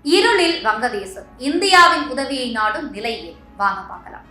இருளில் வங்கதேசம், இந்தியாவின் உதவியை நாடும் நிலையில் வாங்க பார்க்கலாம்.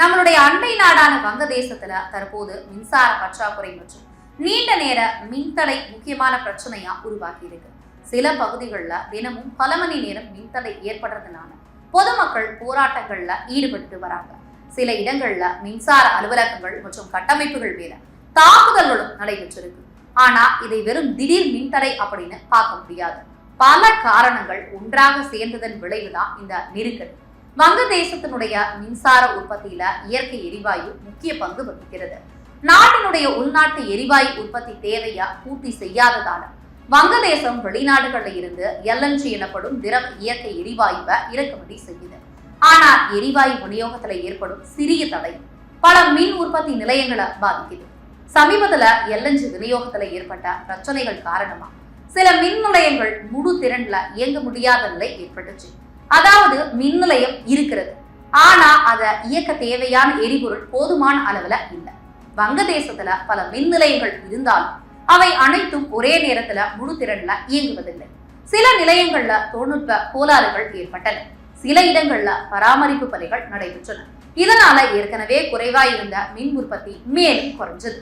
நம்மளுடைய அண்டை நாடான வங்கதேசத்துல தற்போது மின்சார பற்றாக்குறை மற்றும் நீண்ட நேர மின்தடை முக்கியமான பிரச்சனையா உருவாக்கி இருக்கு. சில பகுதிகளில் தினமும் பல மணி நேரம் மின்தடை ஏற்படுறதுனால பொதுமக்கள் போராட்டங்கள்ல ஈடுபட்டு வராங்க. சில இடங்கள்ல மின்சார அலுவலகங்கள் மற்றும் கட்டமைப்புகள் மேல தாக்குதல்களும் நடைபெற்றிருக்கு. ஆனா இதை வெறும் திடீர் மின்தடை அப்படின்னு பார்க்க முடியாது. பல காரணங்கள் ஒன்றாக சேர்ந்ததன் விளைவுதான் இந்த நெருக்கடி. வங்கதேசத்தினுடைய மின்சார உற்பத்தியில இயற்கை எரிவாயு முக்கிய பங்கு வகிக்கிறது. நாட்டினுடைய உள்நாட்டு எரிவாயு உற்பத்தி தேவையை பூர்த்தி செய்யாததால வங்கதேசம் வெளிநாடுகளில் இருந்து LNG எனப்படும் திரவ இயற்கை எரிவாயுவை இறக்குமதி செய்யுது. ஆனா எரிவாயு விநியோகத்துல ஏற்படும் சிறிய தடை பல மின் உற்பத்தி நிலையங்களை பாதிக்குது. சமீபத்துல LNG விநியோகத்துல ஏற்பட்ட பிரச்சனைகள் காரணமா சில மின் நிலையங்கள் முழு திறன்ல இயங்க முடியாத நிலை ஏற்பட்டுச்சு. அதாவது மின் நிலையம் இருக்கிறது, ஆனா அதை இயக்க தேவையான எரிபொருள் போதுமான அளவுல இல்லை. வங்கதேசத்துல பல மின் நிலையங்கள் இருந்தாலும் அவை அனைத்தும் ஒரே நேரத்துல முழு திறன்ல இயங்குவதில்லை. சில நிலையங்கள்ல தொழில்நுட்ப கோளாறுகள் ஏற்பட்டன. சில இடங்கள்ல பராமரிப்பு பணிகள் நடைபெற்றன. இதனால ஏற்கனவே குறைவாயிருந்த மின் உற்பத்தி மேலும் குறைஞ்சது.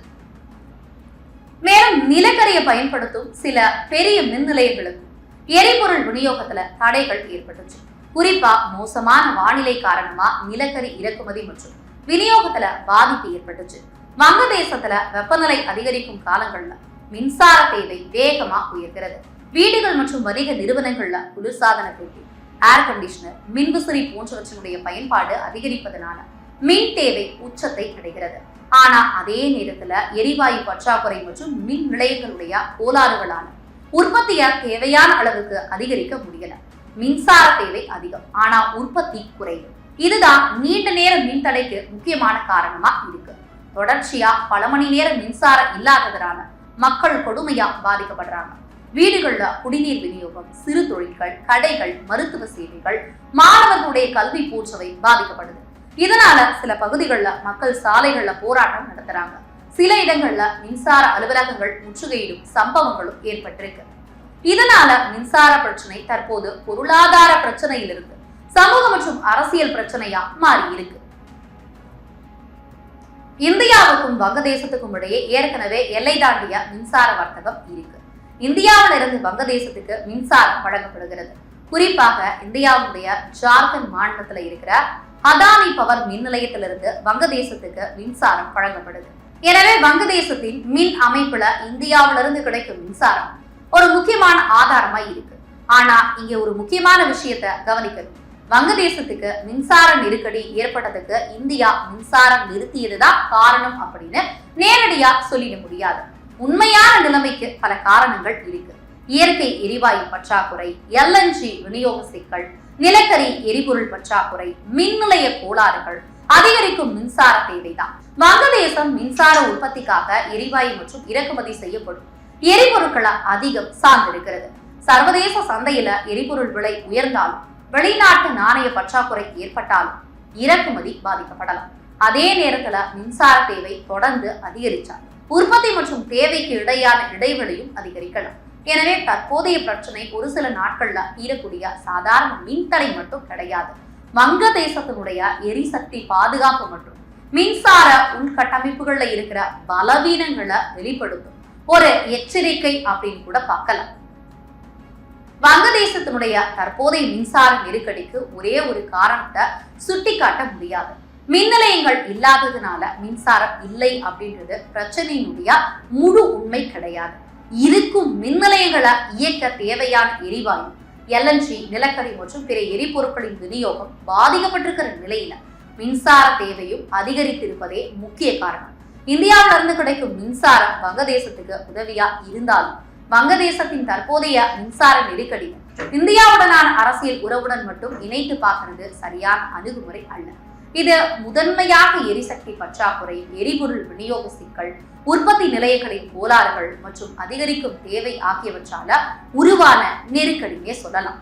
மேலும் நிலக்கரியை பயன்படுத்தும் சில பெரிய மின் நிலையங்களுக்கு எரிபொருள் விநியோகத்துல தடைகள் ஏற்பட்டுச்சு. குறிப்பா மோசமான வானிலை காரணமா நிலக்கரி இறக்குமதி மற்றும் விநியோகத்துல பாதிப்பு ஏற்பட்டுச்சு. வங்கதேசத்துல வெப்பநிலை அதிகரிக்கும் காலங்கள்ல மின்சார தேவை வேகமா உயர்கிறது. வீடுகள் மற்றும் வணிக நிறுவனங்கள்ல குளிர்சாதன பெட்டி, ஏர் கண்டிஷனர், மின்விசிறி போன்றவற்றினுடைய பயன்பாடு அதிகரிப்பதனால மின் தேவை உச்சத்தை அடைகிறது. ஆனா அதே நேரத்துல எரிவாயு பற்றாக்குறை மற்றும் மின் நிலையங்களுடைய கோளாறுகளான உற்பத்தியை தேவையான அளவுக்கு அதிகரிக்க முடியல. மின்சார தேவை அதிகம், ஆனா உற்பத்தி குறைவு. இதுதான் நீண்ட நேர மின் தடைக்கு முக்கியமான காரணமா இருக்கு. தொடர்ச்சியா பல மணி நேரம் மின்சாரம் இல்லாததுனால மக்கள் கொடுமையா பாதிக்கப்படுறாங்க. வீடுகள்ல குடிநீர் விநியோகம், சிறு தொழில்கள், கடைகள், மருத்துவ சேவைகள், மாணவர்களுடைய கல்வி போன்றவை பாதிக்கப்படுது. இதனால சில பகுதிகளில் மக்கள் சாலைகள்ல போராட்டம் நடத்துறாங்க. சில இடங்கள்ல மின்சார அலுவலகங்கள் முற்றுகையிடும் சம்பவங்களும் ஏற்பட்டிருக்கு. இதனால மின்சார பிரச்சனை தற்போது பொருளாதார பிரச்சனையிலிருந்து சமூக மற்றும் அரசியல் பிரச்சனையா மாறி இருக்கு. இந்தியாவுக்கும் வங்கதேசத்துக்கும் இடையே ஏற்கனவே எல்லை தாண்டிய மின்சார வர்த்தகம் இருக்கு. இந்தியாவிலிருந்து வங்கதேசத்துக்கு மின்சாரம் வழங்கப்படுகிறது. குறிப்பாக இந்தியாவுடைய ஜார்க்கண்ட் மாநிலத்துல இருக்கிற அதானி பவர் மின் நிலையத்திலிருந்து வங்கதேசத்துக்கு மின்சாரம் வழங்கப்படுது. எனவே வங்கதேசத்தின் மின் அமைப்புல இந்தியாவிலிருந்து கிடைக்கும் மின்சாரம் ஒரு முக்கியமான ஆதாரமா இருக்கு. ஆனா இங்க ஒரு முக்கியமான விஷயத்த கவனிக்கணும். வங்கதேசத்துக்கு மின்சார நெருக்கடி ஏற்பட்டதுக்கு இந்தியா மின்சாரம் நிறுத்தியதுதான் காரணம் அப்படின்னு நேரடியா சொல்லிட முடியாது. உண்மையான நிலைமைக்கு பல காரணங்கள் இருக்கு. இயற்கை எரிவாயு பற்றாக்குறை, LNG விநியோக சிக்கல், நிலக்கரி எரிபொருள் பற்றாக்குறை, மின் நிலைய கோளாறுகள், அதிகரிக்கும் மின்சார தேவைதான். வங்கதேசம் மின்சார உற்பத்திக்காக எரிவாயு மற்றும் இறக்குமதி செய்யப்படும் எரிபொருட்களை அதிகம் சார்ந்திருக்கிறது. சர்வதேச சந்தையில எரிபொருள் விலை உயர்ந்தாலும் வெளிநாட்டு நாணய பற்றாக்குறை ஏற்பட்டாலும் இறக்குமதி பாதிக்கப்படலாம். அதே நேரத்துல மின்சார தேவை தொடர்ந்து அதிகரிச்சால் உற்பத்தி மற்றும் தேவைக்கு இடையான இடைவெளியும் அதிகரிக்கலாம். எனவே தற்போதைய பிரச்சனை ஒரு சில நாட்கள்ல தீரக்கூடிய சாதாரண மின்தடை மட்டும் கிடையாது. வங்கதேசத்தினுடைய எரிசக்தி பாதுகாப்பு மற்றும் மின்சார உள்கட்டமைப்புகள்ல இருக்கிற பலவீனங்களை வெளிப்படுத்தும் ஒரு எச்சரிக்கை அப்படின்னு கூட பார்க்கலாம். வங்கதேசத்தினுடைய தற்போதைய மின்சார நெருக்கடிக்கு ஒரே ஒரு காரணத்தை சுட்டி காட்ட முடியாது. மின் நிலையங்கள் இல்லாததுனால மின்சாரம் இல்லை அப்படின்றது பிரச்சனையினுடைய முழு உண்மை கிடையாது. இருக்கும் மின் நிலையங்களை இயக்க தேவையான எரிவாயு, LNG, நிலக்கரி மற்றும் பிற எரிபொருட்களின் விநியோகம் பாதிக்கப்பட்டிருக்கிற நிலையில மின்சார தேவையும் அதிகரித்திருப்பதே முக்கிய காரணம். இந்தியாவிலிருந்து கிடைக்கும் மின்சாரம் வங்கதேசத்துக்கு உதவியா இருந்தாலும் வங்கதேசத்தின் தற்போதைய மின்சார நெருக்கடி இந்தியாவுடனான அரசியல் உறவுடன் மட்டும் இணைத்து பார்க்கிறது சரியான அணுகுமுறை அல்ல. இது முதன்மையாக எரிசக்தி பற்றாக்குறை, எரிபொருள் விநியோக சிக்கல், உற்பத்தி நிலையங்களின் கோளாறுகள் மற்றும் அதிகரிக்கும் தேவை ஆகியவற்றால உருவான நெருக்கடியே சொல்லலாம்.